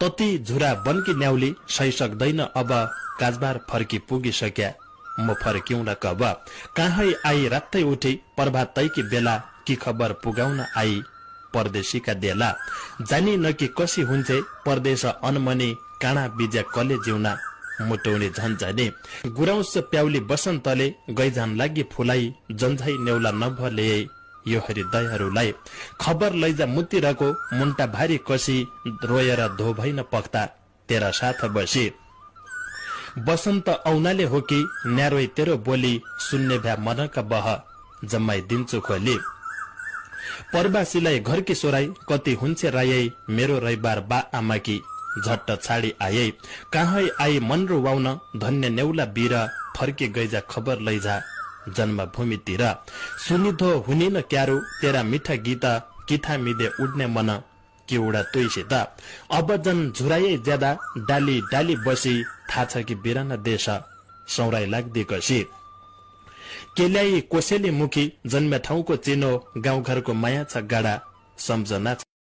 तती झुरा बन्की न्याउली सही सक्दैन अब काजबार फर्की पुगिसक्या म फर्क्यौं कब कहाँ आई रातै उठी प्रभात तैकी बेला की खबर पुगाउन आई परदेशीका देला जानी नकी कसी हुन्छे परदेश अनमनी काँडा बिजा कले जिउना मुटौने झन्झने गुराउँछ प्याउली बसन्तले गैजान लागि फुलाई जन्झाइ नेउला नभले यो हृदयहरूलाई खबर लैजा मुतिरको मुन्टा भारी कसी रोएर धो भइन पख्ता तेरा साथ बसी बसन्त औनाले हो कि न्यारोई तेरो बोली सुन्ने भ्या मनका बह जम्माइ दिन्छु खोली परबासीलाई घरकी सोराई कति हुन्छ रायै मेरो रैबार बा आमाकी झट्ट छाडी आए कहाँ आई मन रुवाउन धन्य नेउला बीर फर्के गैजा खबर लैजा जन्मभूमितिर सुनिधो हुने न क्यारो तेरा मिठा गीत किथा मिदे उड्ने मन के उडा तोइसित अब जन झुराए ज्यादा डाली डाली बसी थाहा छ कि बिरान देश सौराई लाग्दै कसी केल्याई कोसेली मुखी जन्मे ठाउँको चिनो गाउँघरको माया छ गाडा सम्झना